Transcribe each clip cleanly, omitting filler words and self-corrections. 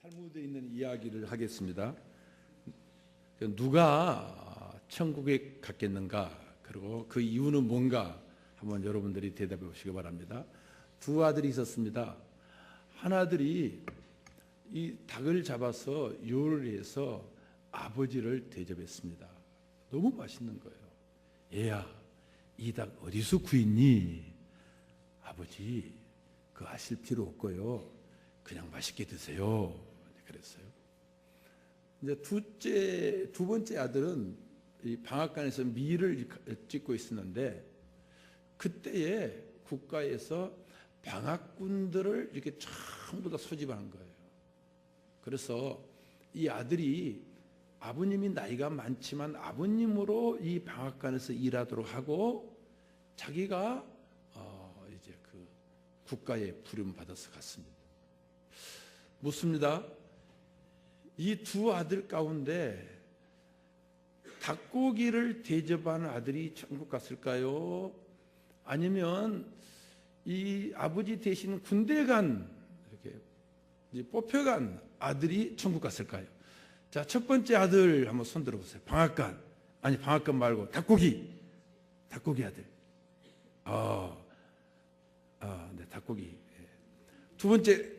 탈무드에 있는 이야기를 하겠습니다. 누가 천국에 갔겠는가, 그리고 그 이유는 뭔가 한번 여러분들이 대답해 보시기 바랍니다. 두 아들이 있었습니다. 한 아들이 이 닭을 잡아서 요리해서 아버지를 대접했습니다. 너무 맛있는 거예요. 얘야, 이 닭 어디서 구했니? 아버지, 그거 하실 필요 없고요, 그냥 맛있게 드세요. 그랬어요. 이제 두 번째 아들은 이 방앗간에서 밀을 찍고 있었는데, 그때에 국가에서 방앗꾼들을 이렇게 전부 다 소집하는 거예요. 그래서 이 아들이 아버님이 나이가 많지만 아버님으로 이 방앗간에서 일하도록 하고, 자기가 이제 그 국가에 부름 받아서 갔습니다. 묻습니다. 이 두 아들 가운데 닭고기를 대접하는 아들이 천국 갔을까요? 아니면 이 아버지 대신 군대 간, 이렇게 뽑혀간 아들이 천국 갔을까요? 자, 첫 번째 아들 한번 손 들어보세요. 방앗간, 아니 방앗간 말고 닭고기 아들. 네, 닭고기. 두 번째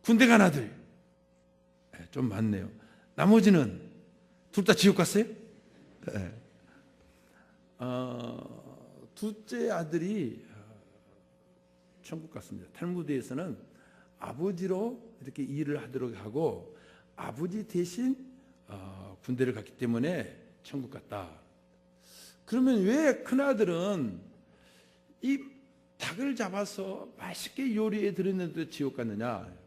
군대 간 아들. 좀 많네요. 나머지는 둘 다 지옥 갔어요? 네. 둘째 아들이 천국 갔습니다. 탈무드에서는 아버지로 이렇게 일을 하도록 하고, 아버지 대신 군대를 갔기 때문에 천국 갔다. 그러면 왜 큰아들은 이 닭을 잡아서 맛있게 요리해 드렸는데 지옥 갔느냐?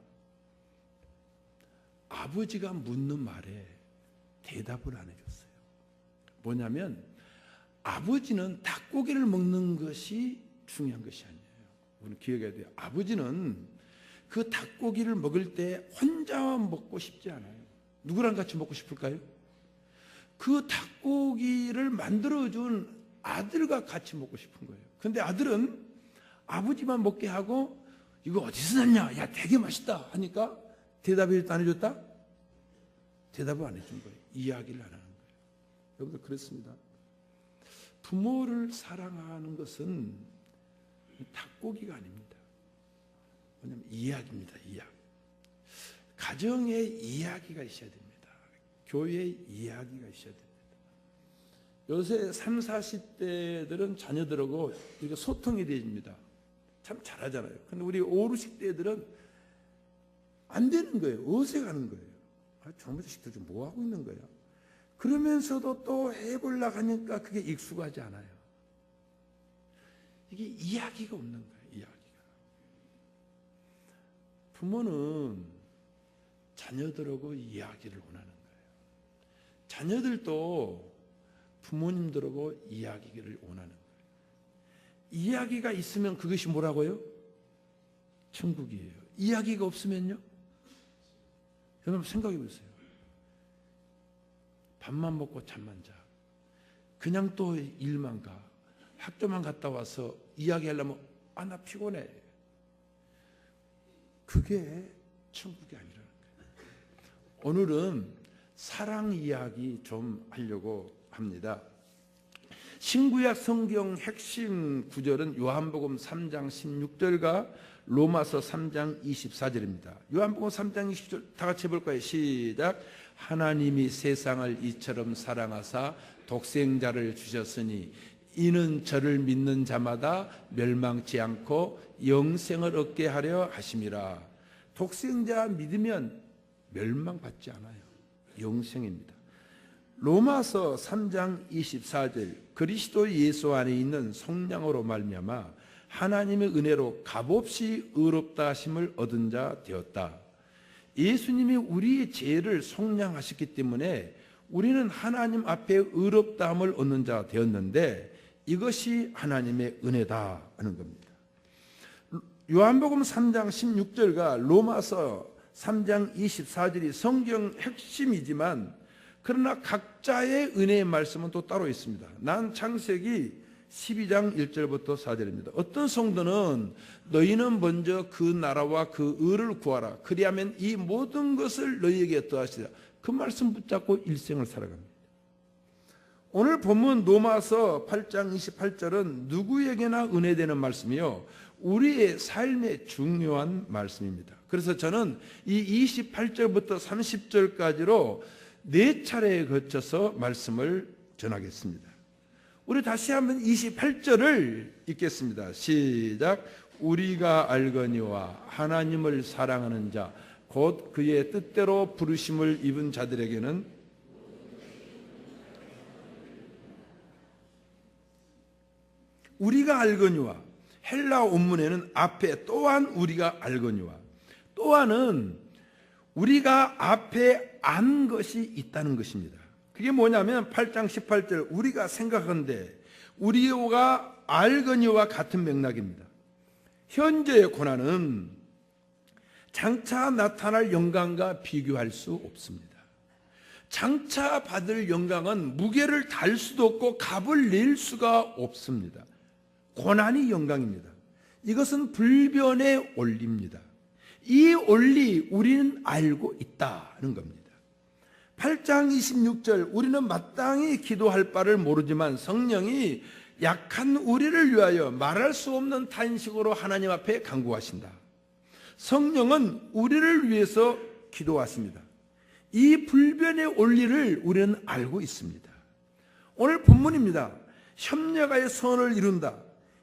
아버지가 묻는 말에 대답을 안 해줬어요. 뭐냐면, 아버지는 닭고기를 먹는 것이 중요한 것이 아니에요. 우리는 기억해야 돼요. 아버지는 그 닭고기를 먹을 때 혼자 먹고 싶지 않아요. 누구랑 같이 먹고 싶을까요? 그 닭고기를 만들어준 아들과 같이 먹고 싶은 거예요. 근데 아들은 아버지만 먹게 하고, 이거 어디서 샀냐? 야, 되게 맛있다 하니까 대답을 안 해줬다? 대답을 안 해준 거예요. 이야기를 안 하는 거예요. 여러분들 그렇습니다. 부모를 사랑하는 것은 닭고기가 아닙니다. 뭐냐면 이야기입니다. 이야기. 가정에 이야기가 있어야 됩니다. 교회에 이야기가 있어야 됩니다. 요새 30, 40대들은 자녀들하고 이렇게 소통이 됩니다. 참 잘하잖아요. 근데 우리 50, 60대들은 안 되는 거예요. 어색하는 거예요. 저놈의 자식들 좀 뭐 하고 있는 거야? 그러면서도 또 해보려고 하니까 그게 익숙하지 않아요. 이게 이야기가 없는 거예요. 이야기가. 부모는 자녀들하고 이야기를 원하는 거예요. 자녀들도 부모님들하고 이야기를 원하는 거예요. 이야기가 있으면 그것이 뭐라고요? 천국이에요. 이야기가 없으면요? 여러분 생각해 보세요. 밥만 먹고 잠만 자. 그냥 또 일만 가. 학교만 갔다 와서 이야기하려면 나 피곤해. 그게 천국이 아니라는 거예요. 오늘은 사랑 이야기 좀 하려고 합니다. 신구약 성경 핵심 구절은 요한복음 3장 16절과 로마서 3장 24절입니다. 요한복음 3장 20절 다 같이 해볼까요? 시작. 하나님이 세상을 이처럼 사랑하사 독생자를 주셨으니 이는 저를 믿는 자마다 멸망치 않고 영생을 얻게 하려 하심이라. 독생자 믿으면 멸망받지 않아요. 영생입니다. 로마서 3장 24절 그리스도 예수 안에 있는 성령으로 말미암아 하나님의 은혜로 값없이 의롭다 하심을 얻은 자 되었다. 예수님이 우리의 죄를 속량하셨기 때문에 우리는 하나님 앞에 의롭다함을 얻는 자 되었는데, 이것이 하나님의 은혜다 하는 겁니다. 요한복음 3장 16절과 로마서 3장 24절이 성경 핵심이지만, 그러나 각자의 은혜의 말씀은 또 따로 있습니다. 난 창세기 12장 1절부터 4절입니다. 어떤 성도는 너희는 먼저 그 나라와 그 의를 구하라. 그리하면 이 모든 것을 너희에게 더하시리라. 그 말씀 붙잡고 일생을 살아갑니다. 오늘 본문 로마서 8장 28절은 누구에게나 은혜되는 말씀이요, 우리의 삶에 중요한 말씀입니다. 그래서 저는 이 28절부터 30절까지로 4차례에 거쳐서 말씀을 전하겠습니다. 우리 다시 한번 28절을 읽겠습니다. 시작. 우리가 알거니와 하나님을 사랑하는 자 곧 그의 뜻대로 부르심을 입은 자들에게는 우리가 알거니와, 헬라 원문에는 앞에 또한 우리가 알거니와, 또한은 우리가 앞에 안 것이 있다는 것입니다. 그게 뭐냐면 8장 18절 우리가 생각한데 우리가 알거니와 같은 맥락입니다. 현재의 고난은 장차 나타날 영광과 비교할 수 없습니다. 장차 받을 영광은 무게를 달 수도 없고 값을 낼 수가 없습니다. 고난이 영광입니다. 이것은 불변의 원리입니다. 이 원리 우리는 알고 있다는 겁니다. 8장 26절 우리는 마땅히 기도할 바를 모르지만 성령이 약한 우리를 위하여 말할 수 없는 탄식으로 하나님 앞에 간구하신다. 성령은 우리를 위해서 기도하십니다. 이 불변의 원리를 우리는 알고 있습니다. 오늘 본문입니다. 협력하여 선을 이룬다.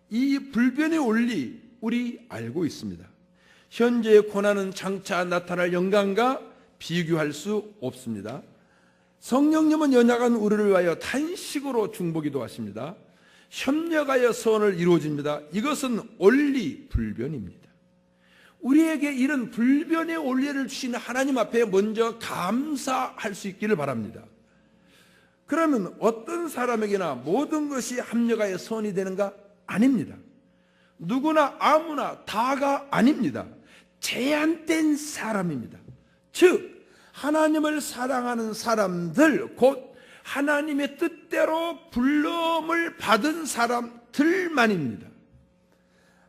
이 불변의 원리 우리 알고 있습니다. 현재의 고난은 장차 나타날 영광과 비교할 수 없습니다. 성령님은 연약한 우리를 위하여 탄식으로 중보기도 하십니다. 협력하여 선을 이루어집니다. 이것은 원리 불변입니다. 우리에게 이런 불변의 원리를 주신 하나님 앞에 먼저 감사할 수 있기를 바랍니다. 그러면 어떤 사람에게나 모든 것이 합력하여 선이 되는가? 아닙니다. 누구나 아무나 다가 아닙니다. 제한된 사람입니다. 즉 하나님을 사랑하는 사람들, 곧 하나님의 뜻대로 불름을 받은 사람들만입니다.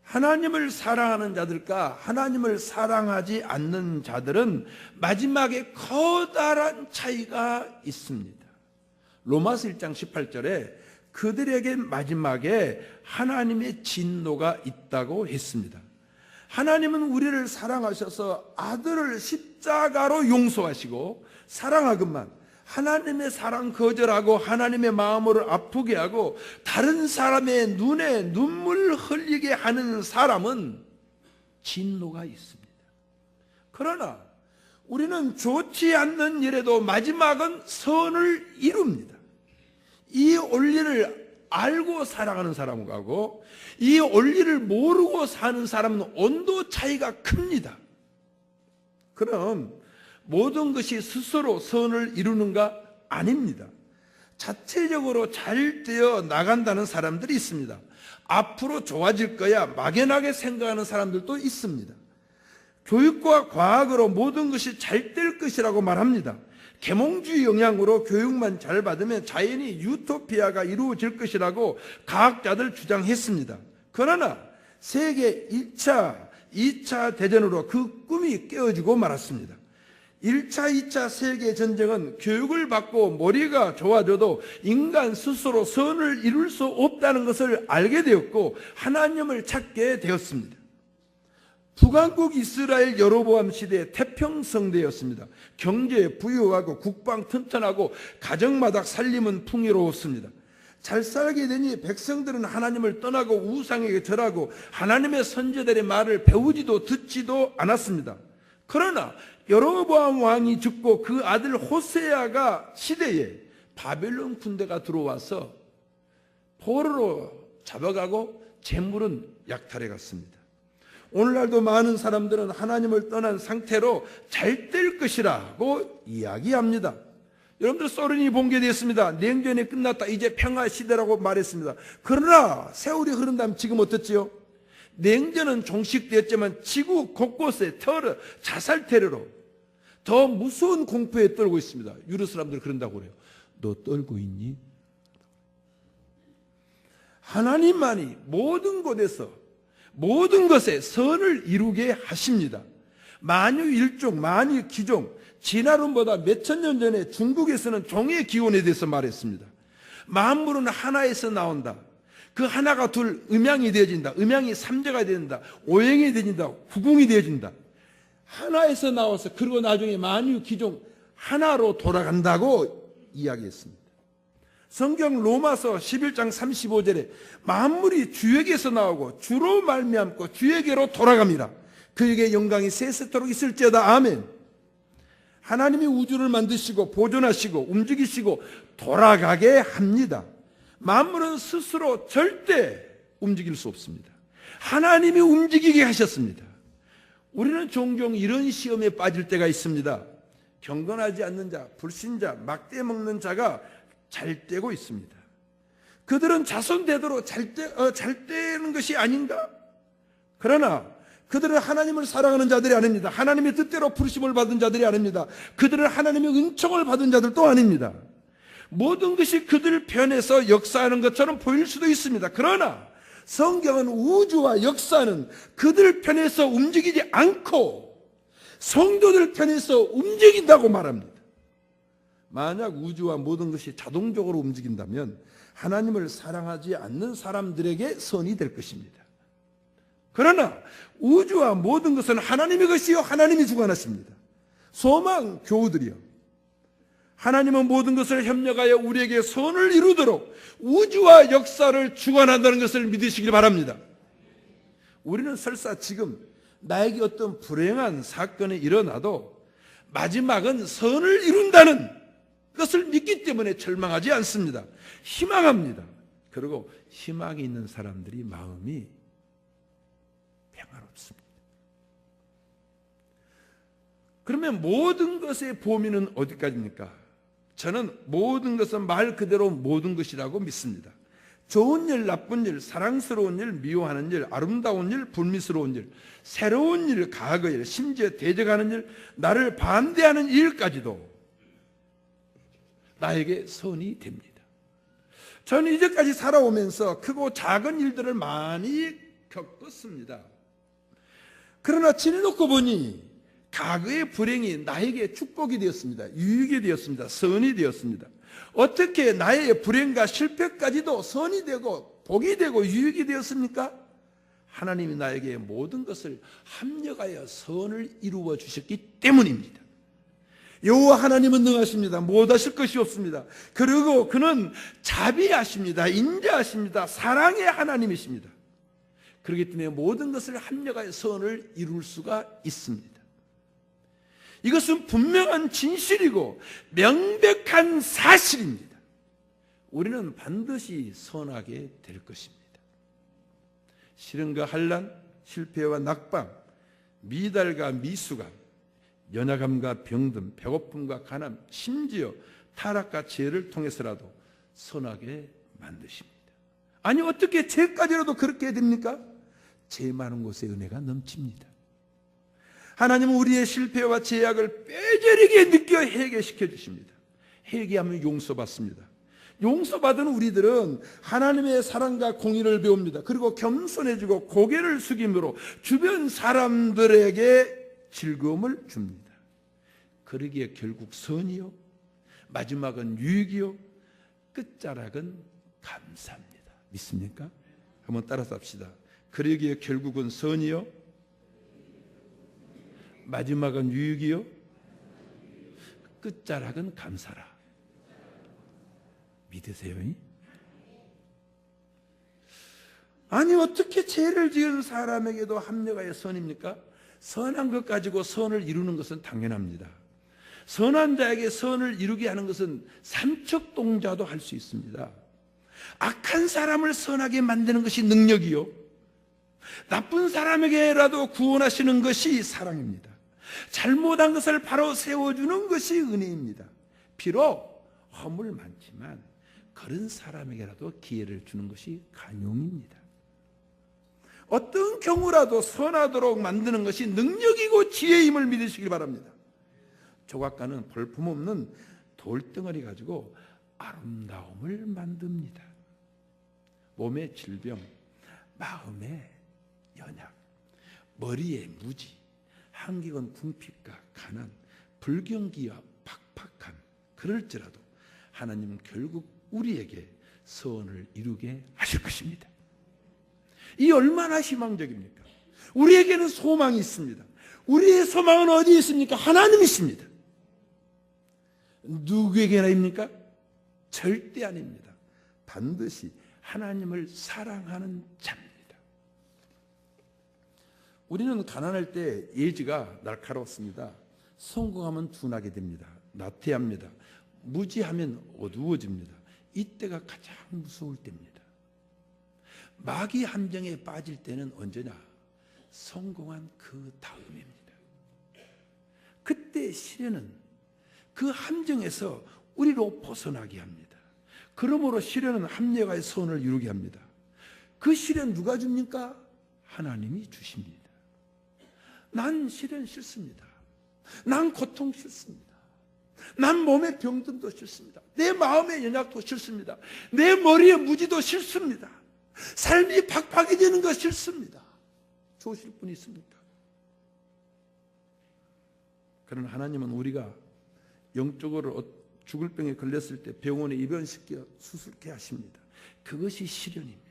하나님을 사랑하는 자들과 하나님을 사랑하지 않는 자들은 마지막에 커다란 차이가 있습니다. 로마서 1장 18절에 그들에게 마지막에 하나님의 진노가 있다고 했습니다. 하나님은 우리를 사랑하셔서 아들을 십자가로 용서하시고 사랑하건만 하나님의 사랑 거절하고 하나님의 마음을 아프게 하고 다른 사람의 눈에 눈물 흘리게 하는 사람은 진노가 있습니다. 그러나 우리는 좋지 않는 일에도 마지막은 선을 이룹니다. 이 원리를 알고 사랑하는 사람하고 이 원리를 모르고 사는 사람은 온도 차이가 큽니다. 그럼 모든 것이 스스로 선을 이루는가? 아닙니다. 자체적으로 잘 되어 나간다는 사람들이 있습니다. 앞으로 좋아질 거야 막연하게 생각하는 사람들도 있습니다. 교육과 과학으로 모든 것이 잘 될 것이라고 말합니다. 계몽주의 영향으로 교육만 잘 받으면 자연히 유토피아가 이루어질 것이라고 과학자들 주장했습니다. 그러나 세계 1차, 2차 대전으로 그 꿈이 깨어지고 말았습니다. 1차, 2차 세계전쟁은 교육을 받고 머리가 좋아져도 인간 스스로 선을 이룰 수 없다는 것을 알게 되었고 하나님을 찾게 되었습니다. 북왕국 이스라엘 여로보암 시대의 태평성대였습니다. 경제 부유하고 국방 튼튼하고 가정마다 살림은 풍요로웠습니다. 잘 살게 되니 백성들은 하나님을 떠나고 우상에게 절하고 하나님의 선지자들의 말을 배우지도 듣지도 않았습니다. 그러나 여로보암 왕이 죽고 그 아들 호세아가 시대에 바벨론 군대가 들어와서 포로로 잡아가고 재물은 약탈해 갔습니다. 오늘날도 많은 사람들은 하나님을 떠난 상태로 잘 될 것이라고 이야기합니다. 여러분들 소련이 붕괴됐습니다. 냉전이 끝났다. 이제 평화 시대라고 말했습니다. 그러나 세월이 흐른 다음 지금 어떻지요? 냉전은 종식되었지만 지구 곳곳에 테러, 자살 테러로 더 무서운 공포에 떨고 있습니다. 유럽 사람들 그런다고 그래요. 너 떨고 있니? 하나님만이 모든 곳에서 모든 것에 선을 이루게 하십니다. 만유일종, 만유기종, 진화론보다 몇천 년 전에 중국에서는 종의 기원에 대해서 말했습니다. 만물은 하나에서 나온다. 그 하나가 둘, 음양이 되어진다. 음양이 삼재가 되어진다. 오행이 되어진다. 후궁이 되어진다. 하나에서 나와서 그리고 나중에 만유기종 하나로 돌아간다고 이야기했습니다. 성경 로마서 11장 35절에 만물이 주에게서 나오고 주로 말미암고 주에게로 돌아갑니다. 그에게 영광이 세세토록 있을지어다. 아멘. 하나님이 우주를 만드시고 보존하시고 움직이시고 돌아가게 합니다. 만물은 스스로 절대 움직일 수 없습니다. 하나님이 움직이게 하셨습니다. 우리는 종종 이런 시험에 빠질 때가 있습니다. 경건하지 않는 자, 불신자, 막대 먹는 자가 잘 되고 있습니다. 그들은 자손 대대로 잘 되는 것이 아닌가? 그러나 그들은 하나님을 사랑하는 자들이 아닙니다. 하나님의 뜻대로 부르심을 받은 자들이 아닙니다. 그들은 하나님의 은총을 받은 자들도 아닙니다. 모든 것이 그들 편에서 역사하는 것처럼 보일 수도 있습니다. 그러나 성경은 우주와 역사는 그들 편에서 움직이지 않고 성도들 편에서 움직인다고 말합니다. 만약 우주와 모든 것이 자동적으로 움직인다면 하나님을 사랑하지 않는 사람들에게 선이 될 것입니다. 그러나 우주와 모든 것은 하나님의 것이요 하나님이 주관하십니다. 소망 교우들이요, 하나님은 모든 것을 협력하여 우리에게 선을 이루도록 우주와 역사를 주관한다는 것을 믿으시길 바랍니다. 우리는 설사 지금 나에게 어떤 불행한 사건이 일어나도 마지막은 선을 이룬다는 것을 믿기 때문에 절망하지 않습니다. 희망합니다. 그리고 희망이 있는 사람들이 마음이 평화롭습니다. 그러면 모든 것의 범위는 어디까지입니까? 저는 모든 것은 말 그대로 모든 것이라고 믿습니다. 좋은 일, 나쁜 일, 사랑스러운 일, 미워하는 일, 아름다운 일, 불미스러운 일, 새로운 일, 과거 일, 심지어 대적하는 일, 나를 반대하는 일까지도 나에게 선이 됩니다. 저는 이제까지 살아오면서 크고 작은 일들을 많이 겪었습니다. 그러나 지내놓고 보니 과거의 불행이 나에게 축복이 되었습니다. 유익이 되었습니다. 선이 되었습니다. 어떻게 나의 불행과 실패까지도 선이 되고 복이 되고 유익이 되었습니까? 하나님이 나에게 모든 것을 합력하여 선을 이루어 주셨기 때문입니다. 여호와 하나님은 능하십니다. 못하실 것이 없습니다. 그리고 그는 자비하십니다. 인자하십니다. 사랑의 하나님이십니다. 그렇기 때문에 모든 것을 합력하여 선을 이룰 수가 있습니다. 이것은 분명한 진실이고 명백한 사실입니다. 우리는 반드시 선하게 될 것입니다. 시련과 환난, 실패와 낙방, 미달과 미수감, 연약함과 병든, 배고픔과 가난, 심지어 타락과 죄를 통해서라도 선하게 만드십니다. 아니 어떻게 죄까지라도 그렇게 됩니까? 죄 많은 곳에 은혜가 넘칩니다. 하나님은 우리의 실패와 죄악을 뼈저리게 느껴 회개시켜 주십니다. 회개하면 용서받습니다. 용서받은 우리들은 하나님의 사랑과 공의를 배웁니다. 그리고 겸손해지고 고개를 숙임으로 주변 사람들에게 즐거움을 줍니다. 그러기에 결국 선이요, 마지막은 유익이요, 끝자락은 감사합니다. 믿습니까? 한번 따라서 합시다. 그러기에 결국은 선이요, 마지막은 유익이요, 끝자락은 감사라. 믿으세요? 아니 어떻게 죄를 지은 사람에게도 합력하여 선입니까? 선한 것 가지고 선을 이루는 것은 당연합니다. 선한 자에게 선을 이루게 하는 것은 삼척동자도 할 수 있습니다. 악한 사람을 선하게 만드는 것이 능력이요, 나쁜 사람에게라도 구원하시는 것이 사랑입니다. 잘못한 것을 바로 세워주는 것이 은혜입니다. 비록 허물 많지만 그런 사람에게라도 기회를 주는 것이 간용입니다. 어떤 경우라도 선하도록 만드는 것이 능력이고 지혜임을 믿으시길 바랍니다. 조각가는 볼품없는 돌덩어리 가지고 아름다움을 만듭니다. 몸의 질병, 마음의 연약, 머리의 무지, 한기건 궁핍과 가난, 불경기와 팍팍함, 그럴지라도 하나님은 결국 우리에게 소원을 이루게 하실 것입니다. 이 얼마나 희망적입니까? 우리에게는 소망이 있습니다. 우리의 소망은 어디에 있습니까? 하나님이십니다. 누구에게나입니까? 절대 아닙니다. 반드시 하나님을 사랑하는 자입니다. 우리는 가난할 때 예지가 날카롭습니다. 성공하면 둔하게 됩니다. 나태합니다. 무지하면 어두워집니다. 이때가 가장 무서울 때입니다. 마귀 함정에 빠질 때는 언제냐? 성공한 그 다음입니다. 그때 시련은 그 함정에서 우리로 벗어나게 합니다. 그러므로 시련은 합력하여 소원을 이루게 합니다. 그 시련 누가 줍니까? 하나님이 주십니다. 난 시련 싫습니다. 난 고통 싫습니다. 난 몸의 병듦도 싫습니다. 내 마음의 연약도 싫습니다. 내 머리의 무지도 싫습니다. 삶이 팍팍해지는 거 싫습니다. 좋으실 분이 있습니까? 그러나 하나님은 우리가 영적으로 죽을 병에 걸렸을 때 병원에 입원시켜 수술케 하십니다. 그것이 시련입니다.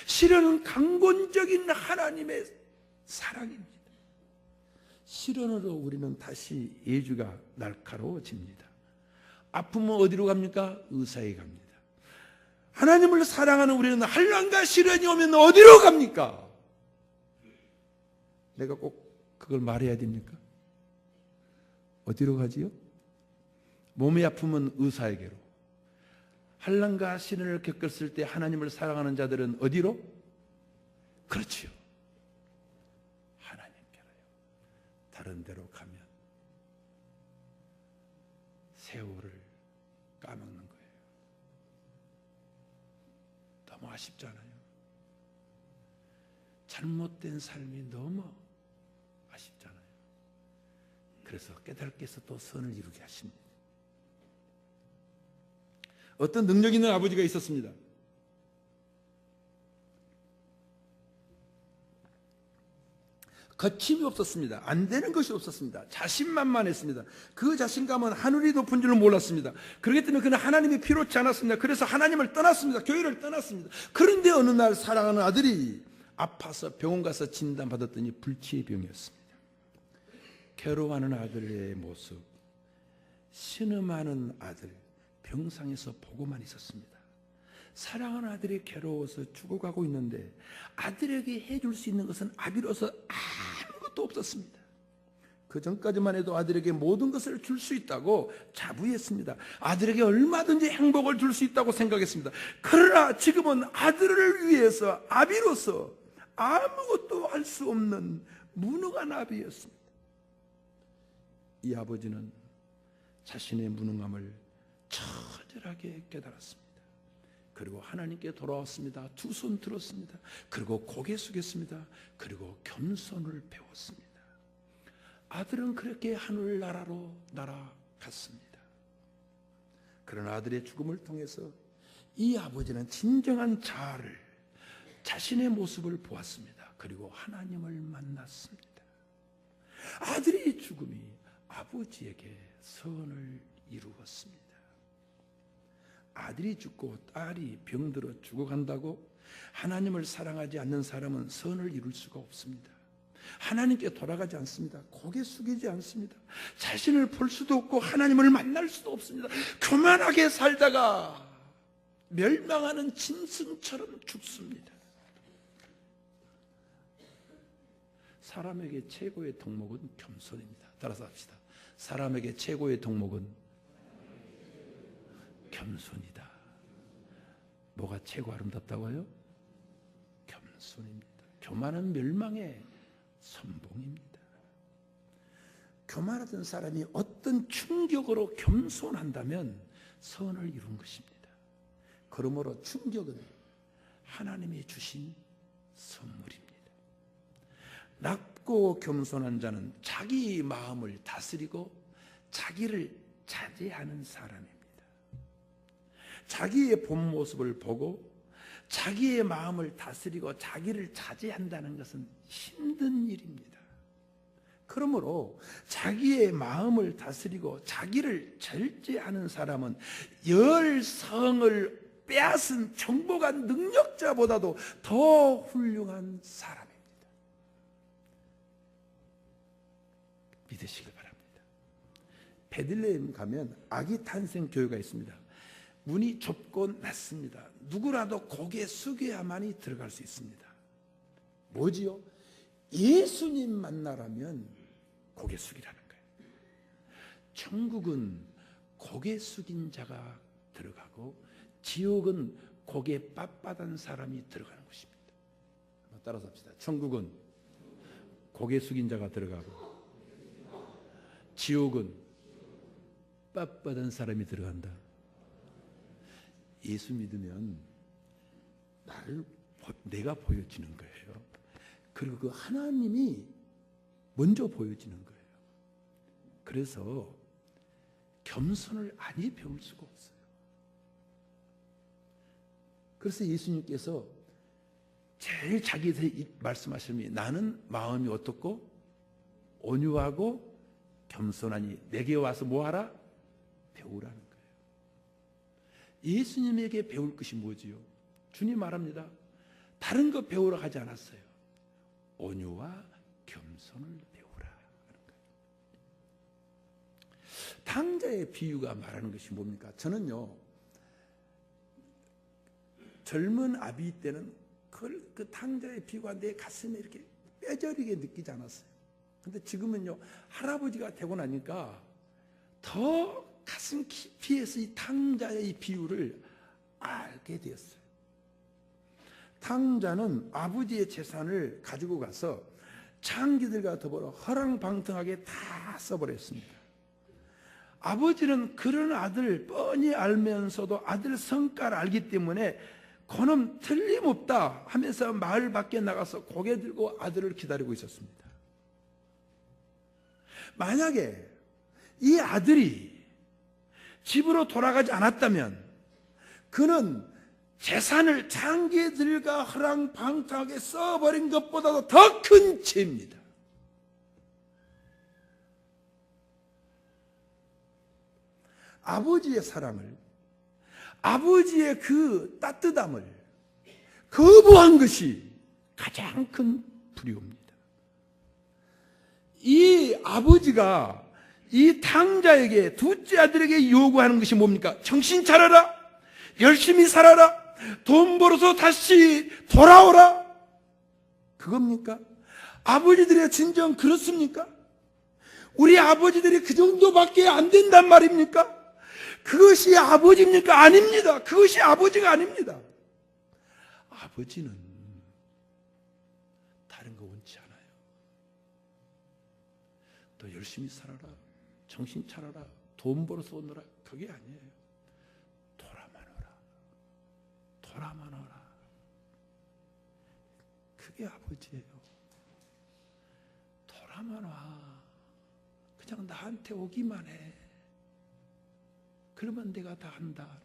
시련은 강권적인 하나님의 사랑입니다. 시련으로 우리는 다시 예주가 날카로워집니다. 아프면 어디로 갑니까? 의사에 갑니다. 하나님을 사랑하는 우리는 환난과 시련이 오면 어디로 갑니까? 내가 꼭 그걸 말해야 됩니까? 어디로 가지요? 몸이 아프면 의사에게로. 환난과 시련을 겪었을 때 하나님을 사랑하는 자들은 어디로? 그렇지요. 하나님께로요. 다른 데로 가면 세월을 까먹는 거예요. 너무 아쉽잖아요. 잘못된 삶이 너무 아쉽잖아요. 그래서 깨닫게 해서 또 선을 이루게 하십니다. 어떤 능력 있는 아버지가 있었습니다. 거침이 없었습니다. 안 되는 것이 없었습니다. 자신만만했습니다. 그 자신감은 하늘이 높은 줄을 몰랐습니다. 그렇기 때문에 그는 하나님이 필요치 않았습니다. 그래서 하나님을 떠났습니다. 교회를 떠났습니다. 그런데 어느 날 사랑하는 아들이 아파서 병원 가서 진단받았더니 불치의 병이었습니다. 괴로워하는 아들의 모습, 신음하는 아들, 병상에서 보고만 있었습니다. 사랑하는 아들이 괴로워서 죽어가고 있는데 아들에게 해줄 수 있는 것은 아비로서 아무것도 없었습니다. 그 전까지만 해도 아들에게 모든 것을 줄 수 있다고 자부했습니다. 아들에게 얼마든지 행복을 줄 수 있다고 생각했습니다. 그러나 지금은 아들을 위해서 아비로서 아무것도 할 수 없는 무능한 아비였습니다. 이 아버지는 자신의 무능함을 처절하게 깨달았습니다. 그리고 하나님께 돌아왔습니다. 두 손 들었습니다. 그리고 고개 숙였습니다. 그리고 겸손을 배웠습니다. 아들은 그렇게 하늘나라로 날아갔습니다. 그러나 아들의 죽음을 통해서 이 아버지는 진정한 자아를, 자신의 모습을 보았습니다. 그리고 하나님을 만났습니다. 아들의 죽음이 아버지에게 선을 이루었습니다. 아들이 죽고 딸이 병들어 죽어간다고 하나님을 사랑하지 않는 사람은 선을 이룰 수가 없습니다. 하나님께 돌아가지 않습니다. 고개 숙이지 않습니다. 자신을 볼 수도 없고 하나님을 만날 수도 없습니다. 교만하게 살다가 멸망하는 짐승처럼 죽습니다. 사람에게 최고의 덕목은 겸손입니다. 따라서 합시다. 사람에게 최고의 덕목은 겸손이다. 뭐가 최고 아름답다고요? 겸손입니다. 교만은 멸망의 선봉입니다. 교만하던 사람이 어떤 충격으로 겸손한다면 선을 이룬 것입니다. 그러므로 충격은 하나님이 주신 선물입니다. 낮고 겸손한 자는 자기 마음을 다스리고 자기를 자제하는 사람입니다. 자기의 본 모습을 보고 자기의 마음을 다스리고 자기를 자제한다는 것은 힘든 일입니다. 그러므로 자기의 마음을 다스리고 자기를 절제하는 사람은 열성을 빼앗은 정복한 능력자보다도 더 훌륭한 사람입니다. 믿으시길 바랍니다. 베들레헴 가면 아기 탄생 교회가 있습니다. 문이 좁고 낮습니다. 누구라도 고개 숙여야만이 들어갈 수 있습니다. 뭐지요? 예수님 만나라면 고개 숙이라는 거예요. 천국은 고개 숙인 자가 들어가고 지옥은 고개 빳빳한 사람이 들어가는 곳입니다. 한번 따라서 합시다. 천국은 고개 숙인 자가 들어가고 지옥은 빳빳한 사람이 들어간다. 예수 믿으면 내가 보여지는 거예요. 그리고 그 하나님이 먼저 보여지는 거예요. 그래서 겸손을 아니 배울 수가 없어요. 그래서 예수님께서 제일 자기에 대해 말씀하시니 나는 마음이 어떻고 온유하고 겸손하니 내게 와서 뭐하라? 배우라는 거예요. 예수님에게 배울 것이 뭐지요? 주님 말합니다. 다른 거 배우러 가지 않았어요. 온유와 겸손을 배우라 하는 거예요. 탕자의 비유가 말하는 것이 뭡니까? 저는요 젊은 아비 때는 그 탕자의 비유가 내 가슴에 이렇게 뼈저리게 느끼지 않았어요. 근데 지금은요 할아버지가 되고 나니까 더 가슴 깊이에서 이 탕자의 이 비유를 알게 되었어요. 탕자는 아버지의 재산을 가지고 가서 창기들과 더불어 허랑방탕하게 다 써버렸습니다. 아버지는 그런 아들 뻔히 알면서도 아들 성깔을 알기 때문에 그놈 틀림없다 하면서 마을 밖에 나가서 고개 들고 아들을 기다리고 있었습니다. 만약에 이 아들이 집으로 돌아가지 않았다면 그는 재산을 장기들과 허랑방탕하게 써버린 것보다도 더 큰 죄입니다. 아버지의 사랑을, 아버지의 그 따뜻함을 거부한 것이 가장 큰 불의입니다. 이 아버지가 이 탕자에게 둘째 아들에게 요구하는 것이 뭡니까? 정신 차려라, 열심히 살아라, 돈 벌어서 다시 돌아오라, 그겁니까? 아버지들의 진정 그렇습니까? 우리 아버지들이 그 정도밖에 안 된단 말입니까? 그것이 아버지입니까? 아닙니다. 그것이 아버지가 아닙니다. 아버지는 다른 거 원치 않아요. 너 열심히 살아라, 정신 차려라, 돈 벌어서 오너라, 그게 아니에요. 돌아만 오라. 그게 아버지예요. 돌아만 와. 그냥 나한테 오기만 해. 그러면 내가 다 한다.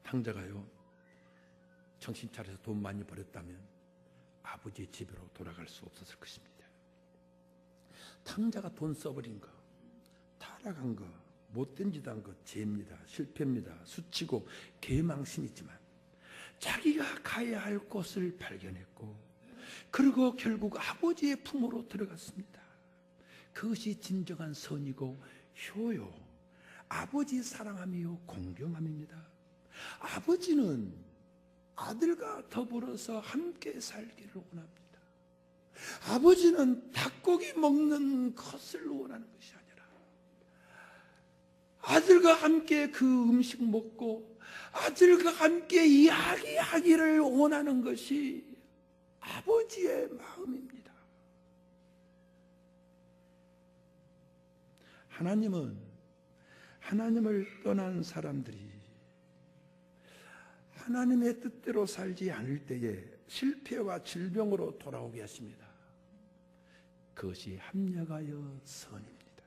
탕자가요 정신 차려서 돈 많이 벌었다면 아버지의 집으로 돌아갈 수 없었을 것입니다. 탕자가 돈 써버린 거, 타락한 거, 못된 짓 한 거 죄입니다. 실패입니다. 수치고 개망신이지만 자기가 가야 할 곳을 발견했고 그리고 결국 아버지의 품으로 들어갔습니다. 그것이 진정한 선이고 효요, 아버지 사랑함이요 공경함입니다. 아버지는 아들과 더불어서 함께 살기를 원합니다. 아버지는 닭고기 먹는 것을 원하는 것이 아니라 아들과 함께 그 음식 먹고 아들과 함께 이야기하기를 원하는 것이 아버지의 마음입니다. 하나님은 하나님을 떠난 사람들이 하나님의 뜻대로 살지 않을 때에 실패와 질병으로 돌아오게 하십니다. 그것이 합력하여 선입니다.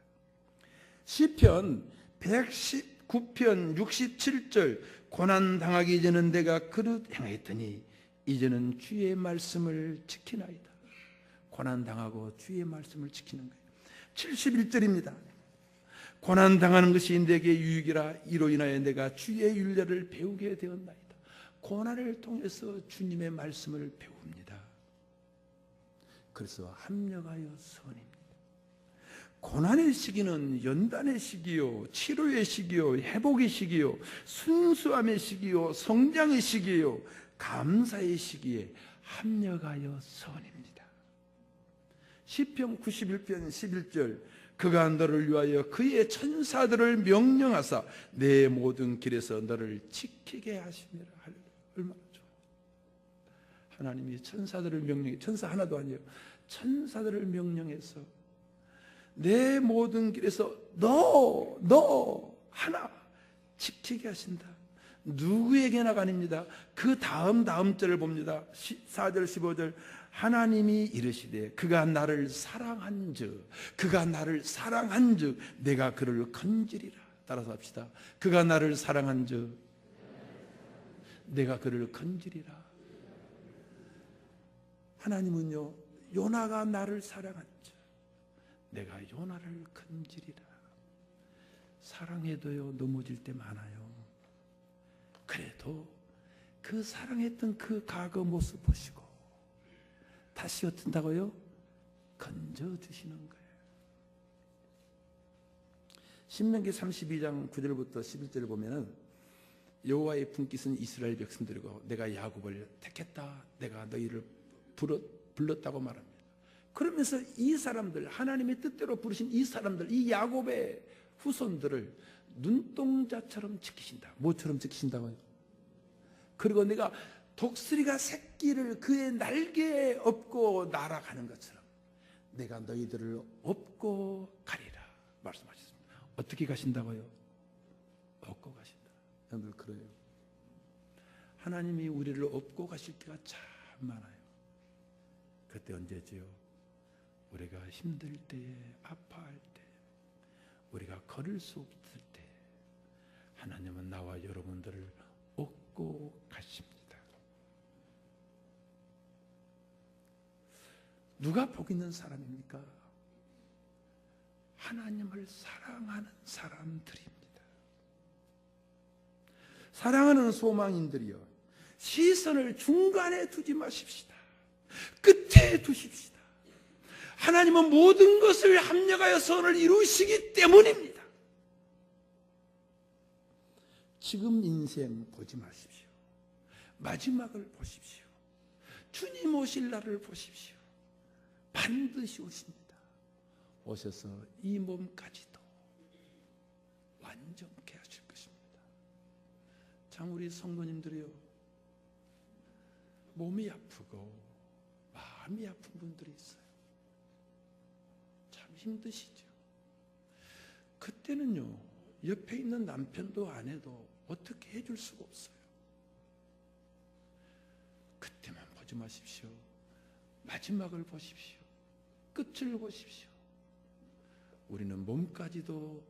시편 119편 67절 고난당하기 전은 내가 그릇 행하였더니 이제는 주의 말씀을 지키나이다. 고난당하고 주의 말씀을 지키는 거예요. 71절입니다. 고난당하는 것이 내게 유익이라 이로 인하여 내가 주의 율례를 배우게 되었나이다. 고난을 통해서 주님의 말씀을 배웁니다. 그래서 합력하여 선입니다. 고난의 시기는 연단의 시기요, 치료의 시기요, 회복의 시기요, 순수함의 시기요, 성장의 시기요, 감사의 시기에 합력하여 선입니다. 시편 91편 11절 그가 너를 위하여 그의 천사들을 명령하사 내 모든 길에서 너를 지키게 하시니라. 얼마나 좋아요. 하나님이 천사들을 명령해, 천사 하나도 아니에요. 천사들을 명령해서 내 모든 길에서 너 하나 지키게 하신다. 누구에게나가 아닙니다. 그 다음 절을 봅니다. 4절 15절 하나님이 이르시되 그가 나를 사랑한즉 내가 그를 건지리라. 따라서 합시다. 그가 나를 사랑한즉 내가 그를 건지리라. 하나님은요, 요나가 나를 사랑한즉 내가 요나를 건지리라. 사랑해도요 넘어질 때 많아요. 그래도 그 사랑했던 그 과거 모습 보시고 다시 어쩐다고요? 건져주시는 거예요. 신명기 32장 9절부터 11절을 보면은 여호와의 분깃은 이스라엘 백성들이고 내가 야곱을 택했다. 내가 너희를 불렀다고 말합니다. 그러면서 이 사람들, 하나님의 뜻대로 부르신 이 사람들, 이 야곱의 후손들을 눈동자처럼 지키신다. 뭐처럼 지키신다고요? 그리고 내가 독수리가 새끼를 그의 날개에 업고 날아가는 것처럼 내가 너희들을 업고 가리라 말씀하셨습니다. 어떻게 가신다고요? 업고 가신다. 여러분들 그래요. 하나님이 우리를 업고 가실 때가 참 많아요. 그때 언제지요? 우리가 힘들 때에, 아파할 때, 우리가 걸을 수 없을 때 하나님은 나와 여러분들을 업고 가십니다. 누가 복 있는 사람입니까? 하나님을 사랑하는 사람들입니다. 사랑하는 소망인들이여, 시선을 중간에 두지 마십시다. 끝에 두십시다. 하나님은 모든 것을 합력하여 선을 이루시기 때문입니다. 지금 인생 보지 마십시오. 마지막을 보십시오. 주님 오실 날을 보십시오. 반드시 오십니다. 오셔서 이 몸까지도 완전케 하실 것입니다. 참 우리 성도님들이요, 몸이 아프고 마음이 아픈 분들이 있어요. 참 힘드시죠. 그때는요, 옆에 있는 남편도 아내도 어떻게 해줄 수가 없어요. 그때만 보지 마십시오. 마지막을 보십시오. 끝을 보십시오. 우리는 몸까지도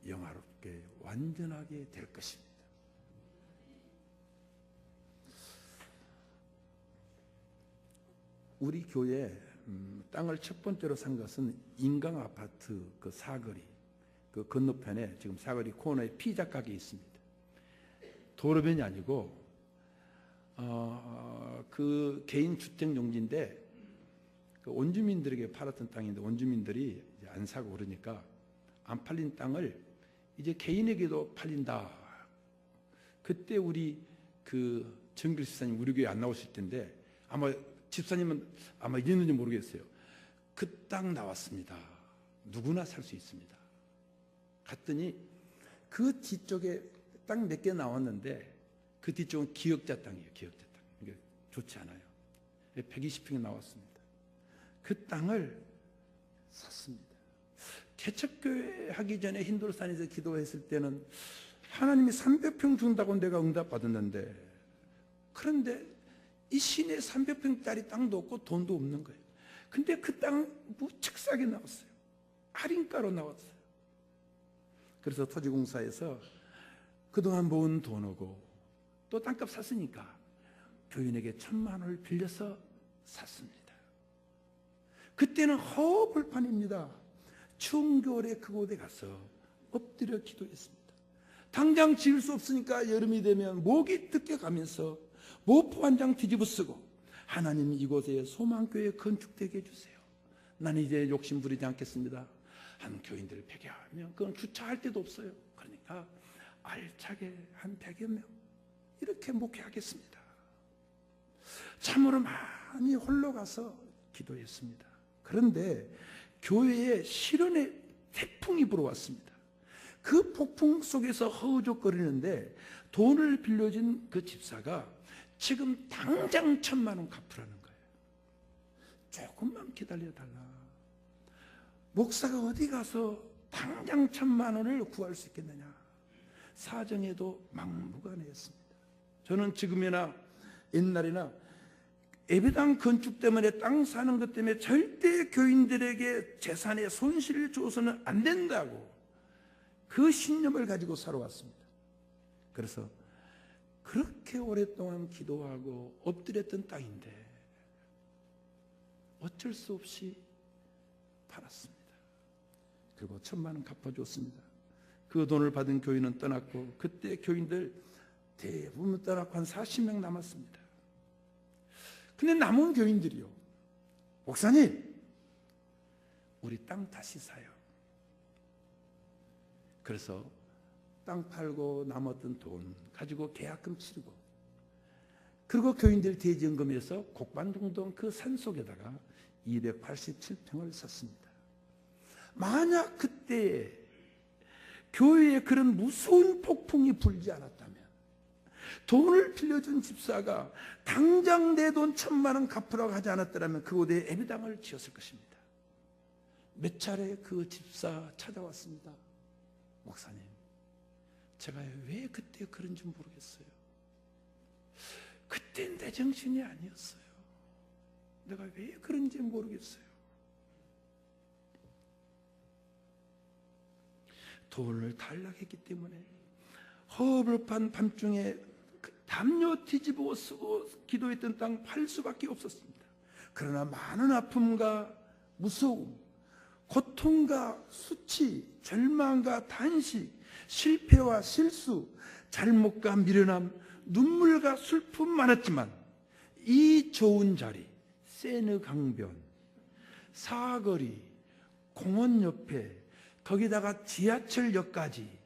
영화롭게 완전하게 될 것입니다. 우리 교회 땅을 첫 번째로 산 것은 인강 아파트 그 사거리, 그 건너편에 지금 사거리 코너에 피자 가게 있습니다. 도로변이 아니고 그 개인 주택 용지인데 그 원주민들에게 팔았던 땅인데 원주민들이 이제 안 사고 그러니까 안 팔린 땅을 이제 개인에게도 팔린다. 그때 우리 그 정길 집사님 우리 교회 안 나오실 텐데 아마 집사님은 아마 있는지 모르겠어요. 그 땅 나왔습니다. 누구나 살 수 있습니다. 갔더니 그 뒤쪽에 땅 몇 개 나왔는데 그 뒤쪽은 기역자 땅이에요. 기역자 땅. 이게 좋지 않아요. 120평이 나왔습니다. 그 땅을 샀습니다. 개척교회 하기 전에 힌두르산에서 기도했을 때는 하나님이 300평 준다고 내가 응답받았는데, 그런데 이 시내에 300평짜리 땅도 없고 돈도 없는 거예요. 근데 그 땅 무척 싸게 나왔어요. 할인가로 나왔어요. 그래서 토지공사에서 그동안 모은 돈하고 또 땅값 샀으니까 교인에게 1,000만 원을 빌려서 샀습니다. 그때는 허허벌판입니다. 추운 겨울에 그곳에 가서 엎드려 기도했습니다. 당장 지을 수 없으니까 여름이 되면 목이 뜯겨가면서 모포 한 장 뒤집어 쓰고 하나님 이곳에 소망교회 건축되게 해주세요. 나는 이제 욕심 부리지 않겠습니다. 한 교인들을 100여 명, 그건 주차할 데도 없어요. 그러니까 알차게 한 100여 명 이렇게 목회하겠습니다. 참으로 많이 홀로 가서 기도했습니다. 그런데 교회에 실현의 태풍이 불어왔습니다. 그 폭풍 속에서 허우적거리는데 돈을 빌려준 그 집사가 지금 당장 1,000만 원 갚으라는 거예요. 조금만 기다려달라. 목사가 어디 가서 당장 1,000만 원을 구할 수 있겠느냐. 사정에도 막무가내였습니다. 저는 지금이나 옛날이나 예배당 건축 때문에 땅 사는 것 때문에 절대 교인들에게 재산에 손실을 줘서는 안 된다고 그 신념을 가지고 살아왔습니다. 그래서 그렇게 오랫동안 기도하고 엎드렸던 땅인데 어쩔 수 없이 팔았습니다. 그리고 1,000만 원 갚아줬습니다. 그 돈을 받은 교인은 떠났고 그때 교인들 대부분 떠났고 한 40명 남았습니다. 근데 남은 교인들이요, 목사님 우리 땅 다시 사요. 그래서 땅 팔고 남았던 돈 가지고 계약금 치르고, 그리고 교인들 대지연금에서 곡반동동 그 산속에다가 287평을 샀습니다. 만약 그때 교회에 그런 무서운 폭풍이 불지 않았다면, 돈을 빌려준 집사가 당장 내 돈 1,000만 원 갚으라고 하지 않았더라면 그곳에 예배당을 지었을 것입니다. 몇 차례 그 집사 찾아왔습니다. 목사님, 제가 왜 그때 그런지 모르겠어요. 그때 내 정신이 아니었어요. 내가 왜 그런지 모르겠어요. 돈을 탈락했기 때문에 허벌판 밤중에 담요 뒤집어 쓰고 기도했던 땅 팔 수밖에 없었습니다. 그러나 많은 아픔과 무서움, 고통과 수치, 절망과 단식, 실패와 실수, 잘못과 미련함, 눈물과 슬픔 많았지만 이 좋은 자리, 세느 강변, 사거리, 공원 옆에, 거기다가 지하철역까지,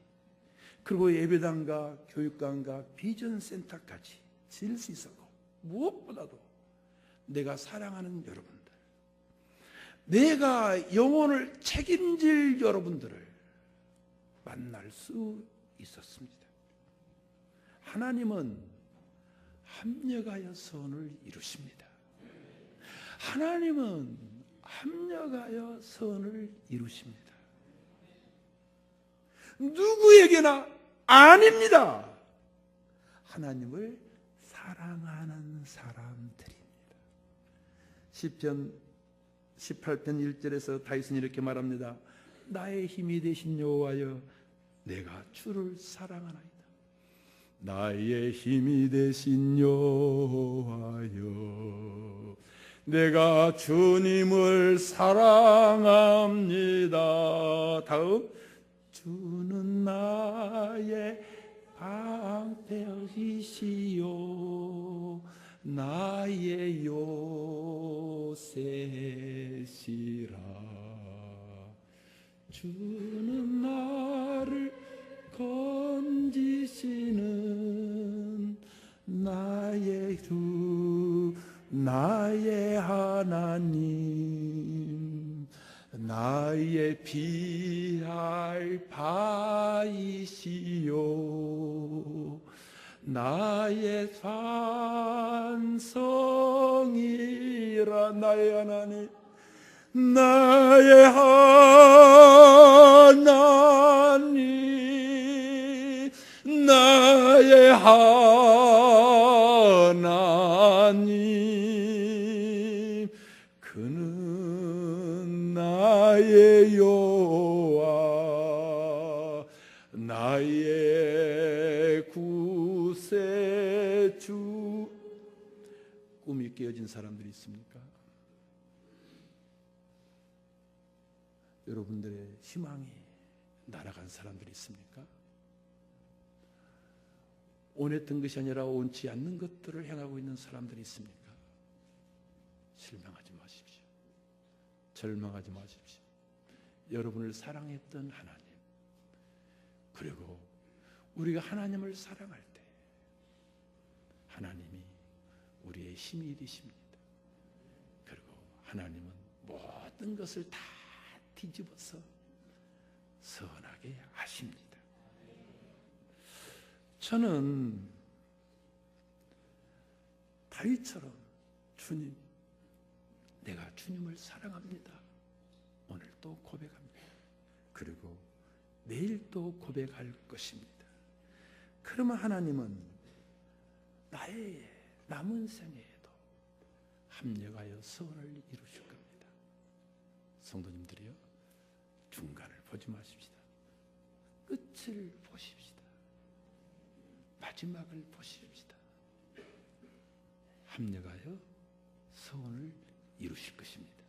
그리고 예배당과 교육관과 비전센터까지 지을 수 있었고, 무엇보다도 내가 사랑하는 여러분들, 내가 영혼을 책임질 여러분들을 만날 수 있었습니다. 하나님은 합력하여 선을 이루십니다. 하나님은 합력하여 선을 이루십니다. 누구에게나 아닙니다. 하나님을 사랑하는 사람들입니다. 시편 18편 1절에서 다윗은 이렇게 말합니다. 나의 힘이 되신 여호와여, 내가 주를 사랑하나이다. 나의 힘이 되신 여호와여, 내가 주님을 사랑합니다. 다음, 주는 나의 방패이시요 나의 요새시라. 주는 나를 건지시는 나의 주, 나의 하나님, 나의 피할 바이시요 나의 반성이라. 나의 하나님, 나의 하나님, 나의 하나님, 그는 나의 여호와 나의 구세주. 꿈이 깨어진 사람들이 있습니까? 여러분들의 희망이 날아간 사람들이 있습니까? 원했던 것이 아니라 원치 않는 것들을 행하고 있는 사람들이 있습니까? 실망하지 마십시오. 절망하지 마십시오. 여러분을 사랑했던 하나님, 그리고 우리가 하나님을 사랑할 때 하나님이 우리의 힘이 되십니다. 그리고 하나님은 모든 것을 다 뒤집어서 선하게 하십니다. 저는 다윗처럼 주님, 내가 주님을 사랑합니다. 오늘 또 고백합니다. 그리고 내일 또 고백할 것입니다. 그러면 하나님은 나의 남은 생애에도 합력하여 선을 이루실 겁니다. 성도님들이요, 중간을 보지 마십시다. 끝을 보십시다. 마지막을 보십시다. 합력하여 선을 이루실 것입니다.